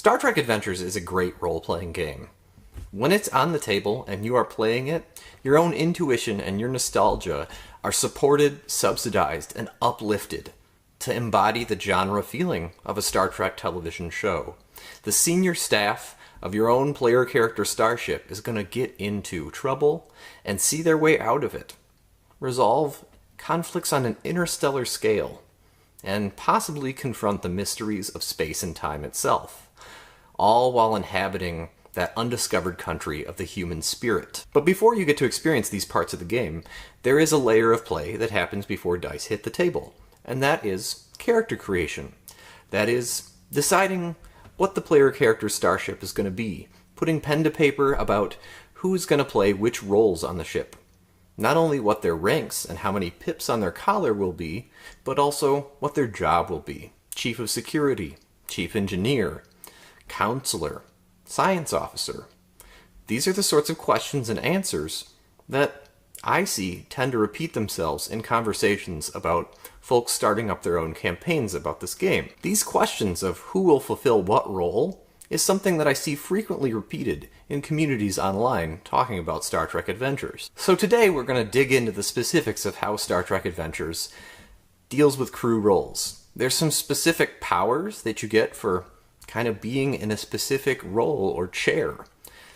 Star Trek Adventures is a great role-playing game. When it's on the table and you are playing it, your own intuition and your nostalgia are supported, subsidized, and uplifted to embody the genre feeling of a Star Trek television show. The senior staff of your own player character starship is going to get into trouble and see their way out of it, resolve conflicts on an interstellar scale, and possibly confront the mysteries of space and time itself, all while inhabiting that undiscovered country of the human spirit. But before you get to experience these parts of the game, there is a layer of play that happens before dice hit the table, and that is character creation. That is, deciding what the player character's starship is going to be, putting pen to paper about who's going to play which roles on the ship. Not only what their ranks and how many pips on their collar will be, but also what their job will be. Chief of Security, Chief Engineer, Counselor, Science Officer. These are the sorts of questions and answers that I see tend to repeat themselves in conversations about folks starting up their own campaigns about this game. These questions of who will fulfill what role is something that I see frequently repeated in communities online talking about Star Trek Adventures. So today we're going to dig into the specifics of how Star Trek Adventures deals with crew roles. There's some specific powers that you get for kind of being in a specific role or chair.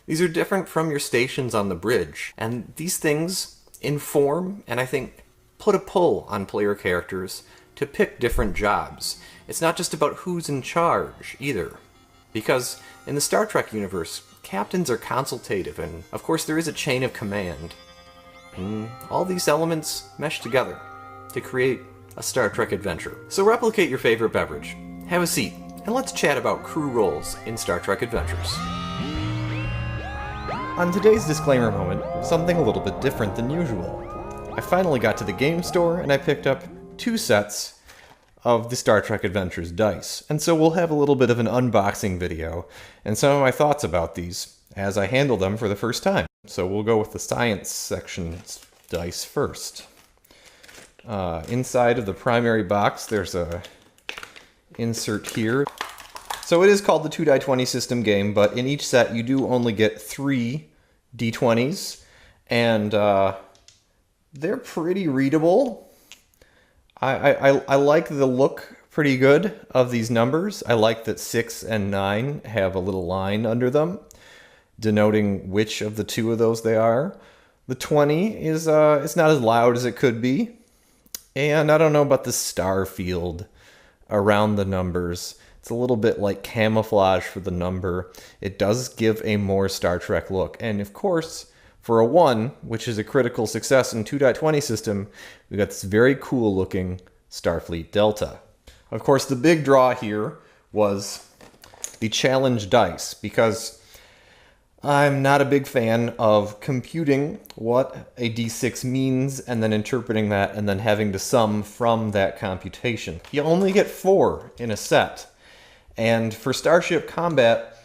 These are different from your stations on the bridge, and these things inform and I think put a pull on player characters to pick different jobs. It's not just about who's in charge either, because in the Star Trek universe, captains are consultative, and of course there is a chain of command. And all these elements mesh together to create a Star Trek adventure. So replicate your favorite beverage, have a seat, and let's chat about crew roles in Star Trek Adventures. On today's disclaimer moment, something a little bit different than usual. I finally got to the game store and I picked up 2 sets of the Star Trek Adventures dice, and so we'll have a little bit of an unboxing video and some of my thoughts about these as I handle them for the first time. So we'll go with the science section dice first. Inside of the primary box there's a insert here. So it is called the 2die20 system game, but in each set you do only get 3 d20s, and they're pretty readable. I like the look pretty good of these numbers. I like that 6 and 9 have a little line under them, denoting which of the 2 of those they are. The 20 is it's not as loud as it could be, and I don't know about the star field around the numbers. It's a little bit like camouflage for the number. It does give a more Star Trek look. And of course, for a 1, which is a critical success in 2die20 system, we got this very cool looking Starfleet Delta. Of course, the big draw here was the challenge dice, because I'm not a big fan of computing what a d6 means and then interpreting that and then having to sum from that computation. You only get 4 in a set. And for Starship Combat,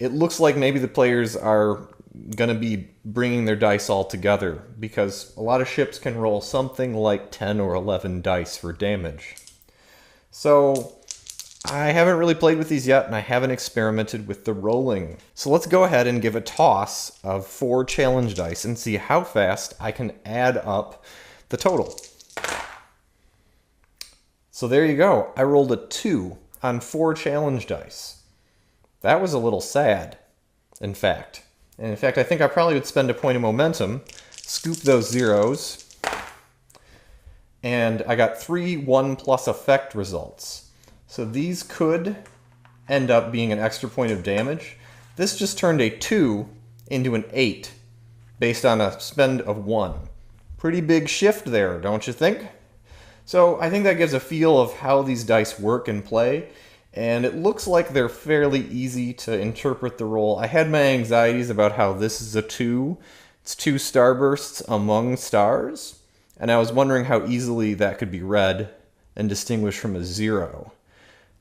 it looks like maybe the players are going to be bringing their dice all together, because a lot of ships can roll something like 10 or 11 dice for damage. So I haven't really played with these yet, and I haven't experimented with the rolling. So let's go ahead and give a toss of 4 challenge dice and see how fast I can add up the total. So there you go. I rolled a 2 on 4 challenge dice. That was a little sad, in fact. And in fact, I think I probably would spend a point of momentum, scoop those zeros, and I got 3 1+ effect results. So these could end up being an extra point of damage. This just turned a 2 into an 8, based on a spend of 1. Pretty big shift there, don't you think? So I think that gives a feel of how these dice work and play, and it looks like they're fairly easy to interpret the roll. I had my anxieties about how this is a 2. It's 2 starbursts among stars, and I was wondering how easily that could be read and distinguished from a 0.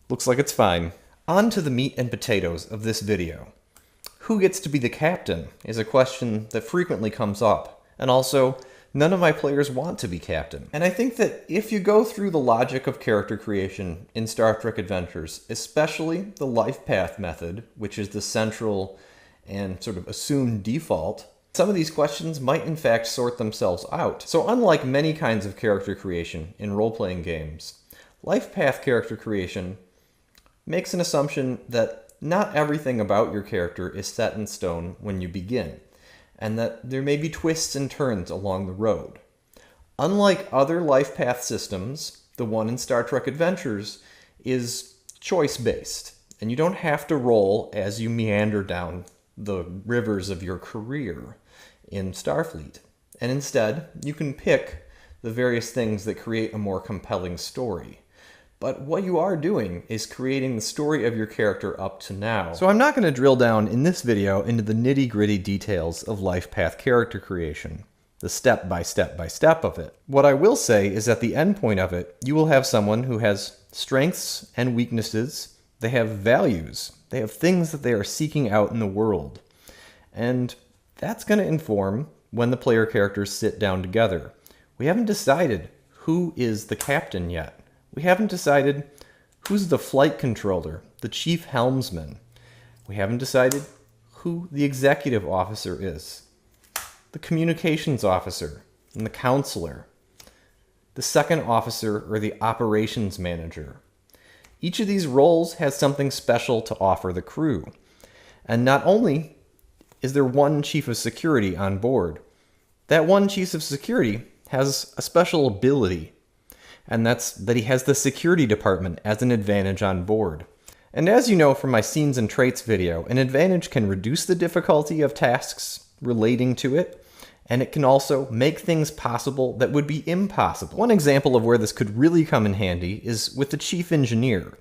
Looks like it's fine. On to the meat and potatoes of this video. Who gets to be the captain is a question that frequently comes up, and also None of my players want to be captain. And I think that if you go through the logic of character creation in Star Trek Adventures, especially the life path method, which is the central and sort of assumed default, some of these questions might in fact sort themselves out. So unlike many kinds of character creation in role-playing games, life path character creation makes an assumption that not everything about your character is set in stone when you begin, and that there may be twists and turns along the road. Unlike other life path systems, the one in Star Trek Adventures is choice-based, and you don't have to roll as you meander down the rivers of your career in Starfleet. And instead, you can pick the various things that create a more compelling story. But what you are doing is creating the story of your character up to now. So I'm not going to drill down in this video into the nitty-gritty details of life path character creation, the step-by-step of it. What I will say is at the end point of it, you will have someone who has strengths and weaknesses, they have values, they have things that they are seeking out in the world. And that's going to inform when the player characters sit down together. We haven't decided who is the captain yet. We haven't decided who's the flight controller, the chief helmsman. We haven't decided who the executive officer is, the communications officer, and the counselor, the second officer, or the operations manager. Each of these roles has something special to offer the crew. And not only is there one chief of security on board, that one chief of security has a special ability, and that's that he has the security department as an advantage on board. And as you know from my scenes and traits video, an advantage can reduce the difficulty of tasks relating to it, and it can also make things possible that would be impossible. One example of where this could really come in handy is with the chief engineer.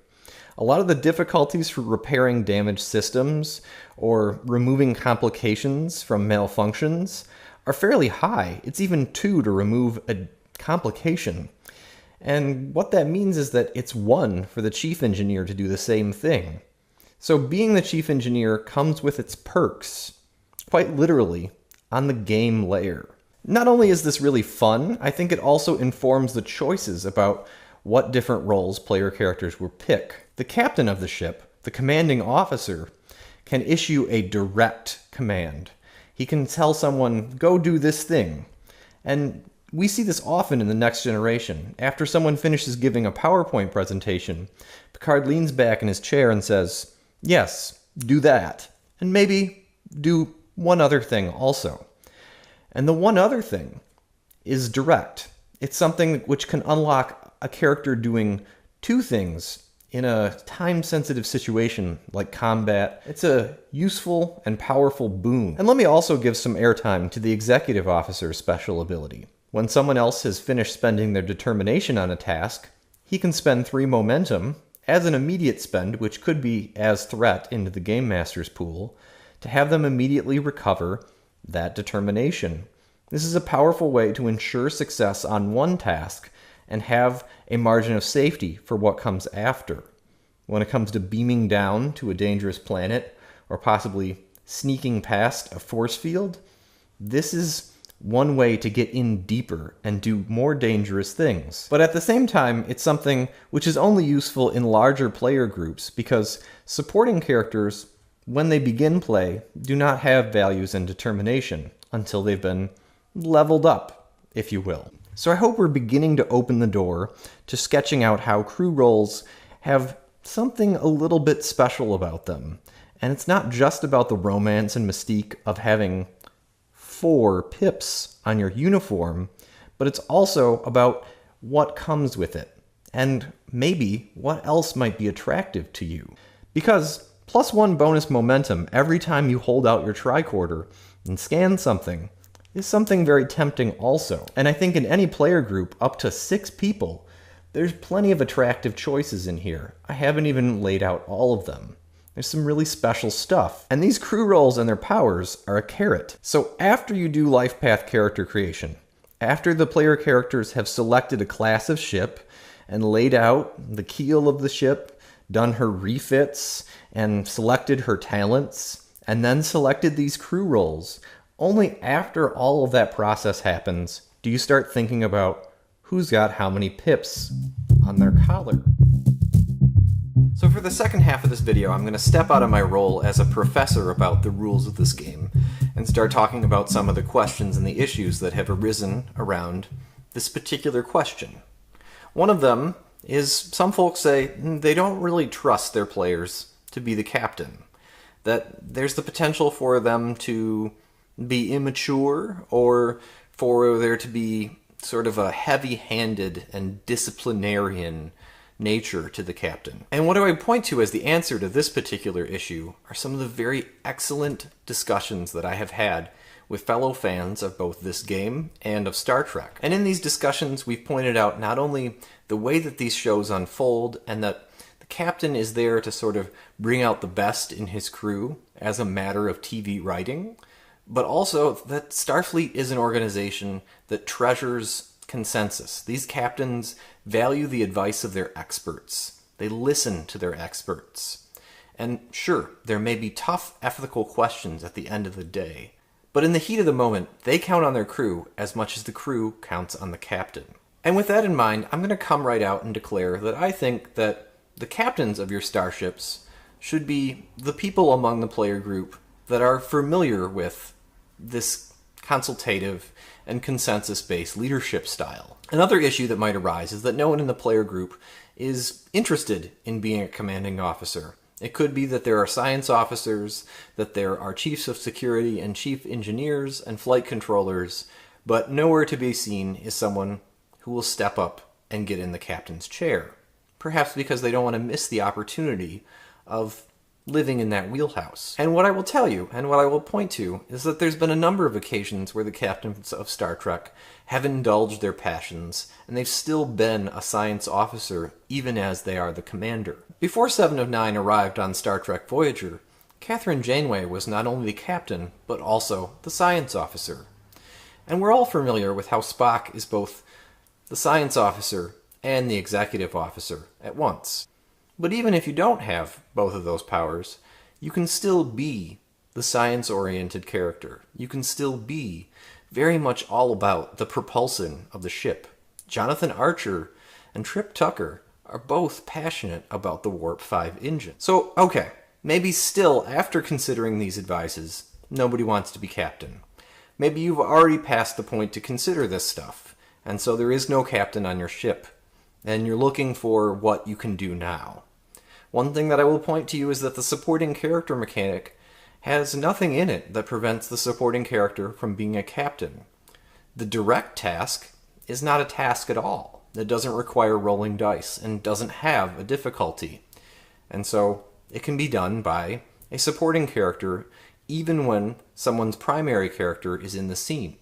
A lot of the difficulties for repairing damaged systems or removing complications from malfunctions are fairly high. It's even 2 to remove a complication. And what that means is that it's 1 for the chief engineer to do the same thing. So being the chief engineer comes with its perks, quite literally, on the game layer. Not only is this really fun, I think it also informs the choices about what different roles player characters will pick. The captain of the ship, the commanding officer, can issue a direct command. He can tell someone, go do this thing. And we see this often in The Next Generation. After someone finishes giving a PowerPoint presentation, Picard leans back in his chair and says, yes, do that. And maybe do one other thing also. And the one other thing is direct. It's something which can unlock a character doing 2 things in a time-sensitive situation like combat. It's a useful and powerful boon. And let me also give some airtime to the executive officer's special ability. When someone else has finished spending their determination on a task, he can spend 3 momentum as an immediate spend, which could be as threat into the Game Master's pool, to have them immediately recover that determination. This is a powerful way to ensure success on one task and have a margin of safety for what comes after. When it comes to beaming down to a dangerous planet, or possibly sneaking past a force field, this is one way to get in deeper and do more dangerous things. But at the same time, it's something which is only useful in larger player groups, because supporting characters, when they begin play, do not have values and determination until they've been leveled up, if you will. So I hope we're beginning to open the door to sketching out how crew roles have something a little bit special about them. And it's not just about the romance and mystique of having 4 pips on your uniform, but it's also about what comes with it, and maybe what else might be attractive to you. Because +1 bonus momentum every time you hold out your tricorder and scan something is something very tempting also. And I think in any player group up to 6 people, there's plenty of attractive choices in here. I haven't even laid out all of them. There's some really special stuff. And these crew roles and their powers are a carrot. So after you do life path character creation, after the player characters have selected a class of ship and laid out the keel of the ship, done her refits, and selected her talents, and then selected these crew roles, only after all of that process happens do you start thinking about who's got how many pips on their collar? So for the second half of this video, I'm going to step out of my role as a professor about the rules of this game and start talking about some of the questions and the issues that have arisen around this particular question. One of them is some folks say they don't really trust their players to be the captain, that there's the potential for them to be immature or for there to be sort of a heavy-handed and disciplinarian nature to the captain. And what I would point to as the answer to this particular issue are some of the very excellent discussions that I have had with fellow fans of both this game and of Star Trek. And in these discussions, we've pointed out not only the way that these shows unfold and that the captain is there to sort of bring out the best in his crew as a matter of TV writing, but also that Starfleet is an organization that treasures consensus. These captains value the advice of their experts. They listen to their experts. And sure, there may be tough ethical questions at the end of the day, but in the heat of the moment, they count on their crew as much as the crew counts on the captain. And with that in mind, I'm going to come right out and declare that I think that the captains of your starships should be the people among the player group that are familiar with this consultative and consensus-based leadership style. Another issue that might arise is that no one in the player group is interested in being a commanding officer. It could be that there are science officers, that there are chiefs of security and chief engineers and flight controllers, but nowhere to be seen is someone who will step up and get in the captain's chair. Perhaps because they don't want to miss the opportunity of living in that wheelhouse. And what I will tell you, and what I will point to, is that there's been a number of occasions where the captains of Star Trek have indulged their passions, and they've still been a science officer even as they are the commander. Before 7 of 9 arrived on Star Trek Voyager, Catherine Janeway was not only the captain, but also the science officer. And we're all familiar with how Spock is both the science officer and the executive officer at once. But even if you don't have both of those powers, you can still be the science-oriented character. You can still be very much all about the propulsion of the ship. Jonathan Archer and Trip Tucker are both passionate about the Warp 5 engine. So, okay, maybe still, after considering these advices, nobody wants to be captain. Maybe you've already passed the point to consider this stuff, and so there is no captain on your ship, and you're looking for what you can do now. One thing that I will point to you is that the supporting character mechanic has nothing in it that prevents the supporting character from being a captain. The direct task is not a task at all. It doesn't require rolling dice and doesn't have a difficulty. And so it can be done by a supporting character even when someone's primary character is in the scene.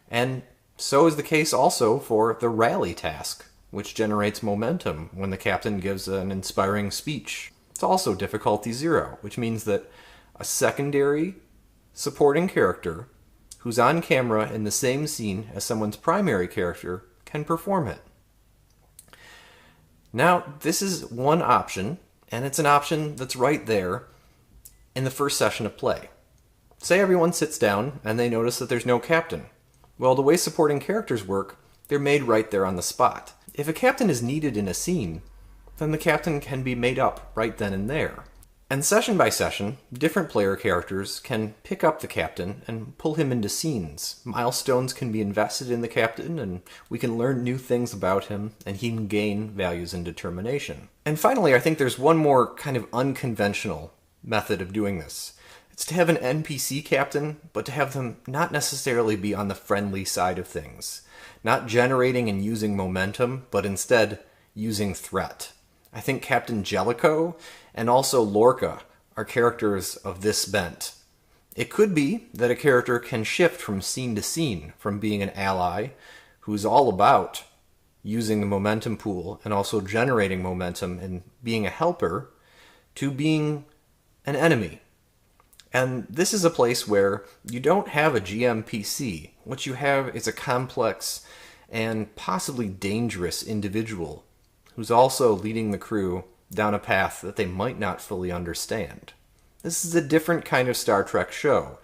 And so is the case also for the rally task, which generates momentum when the captain gives an inspiring speech. It's also difficulty 0, which means that a secondary supporting character who's on camera in the same scene as someone's primary character can perform it. Now, this is one option, and it's an option that's right there in the first session of play. Say everyone sits down and they notice that there's no captain. Well, the way supporting characters work, they're made right there on the spot. If a captain is needed in a scene, then the captain can be made up right then and there. And session by session, different player characters can pick up the captain and pull him into scenes. Milestones can be invested in the captain, and we can learn new things about him, and he can gain values and determination. And finally, I think there's one more kind of unconventional method of doing this. It's to have an NPC captain, but to have them not necessarily be on the friendly side of things. Not generating and using momentum, but instead using threat. I think Captain Jellicoe and also Lorca are characters of this bent. It could be that a character can shift from scene to scene, from being an ally who's all about using the momentum pool and also generating momentum and being a helper, to being an enemy. And this is a place where you don't have a GMPC. What you have is a complex and possibly dangerous individual who's also leading the crew down a path that they might not fully understand. This is a different kind of Star Trek show,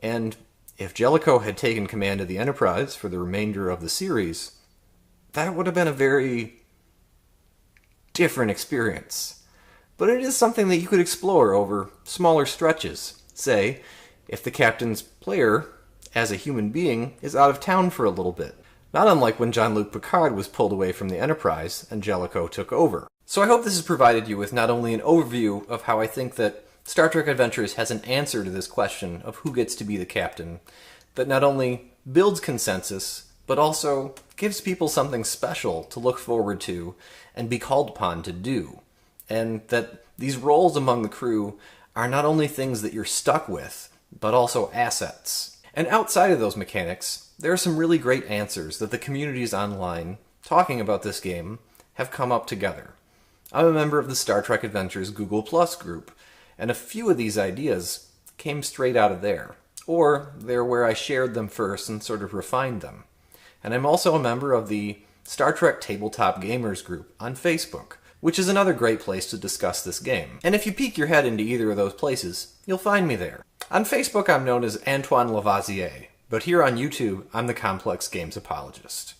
and If Jellicoe had taken command of the Enterprise for the remainder of the series, that would have been a very different experience. But it is something that you could explore over smaller stretches. Say, if the captain's player, as a human being, is out of town for a little bit. Not unlike when Jean-Luc Picard was pulled away from the Enterprise and Jellicoe took over. So I hope this has provided you with not only an overview of how I think that Star Trek Adventures has an answer to this question of who gets to be the captain, that not only builds consensus, but also gives people something special to look forward to and be called upon to do. And that these roles among the crew are not only things that you're stuck with, but also assets. And outside of those mechanics, there are some really great answers that the communities online talking about this game have come up together. I'm a member of the Star Trek Adventures Google Plus group, and a few of these ideas came straight out of there. Or they're where I shared them first and sort of refined them. And I'm also a member of the Star Trek Tabletop Gamers group on Facebook, which is another great place to discuss this game. And if you peek your head into either of those places, you'll find me there. On Facebook, I'm known as Antoine Lavoisier, but here on YouTube, I'm the Complex Games Apologist.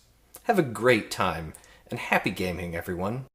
Have a great time, and happy gaming, everyone.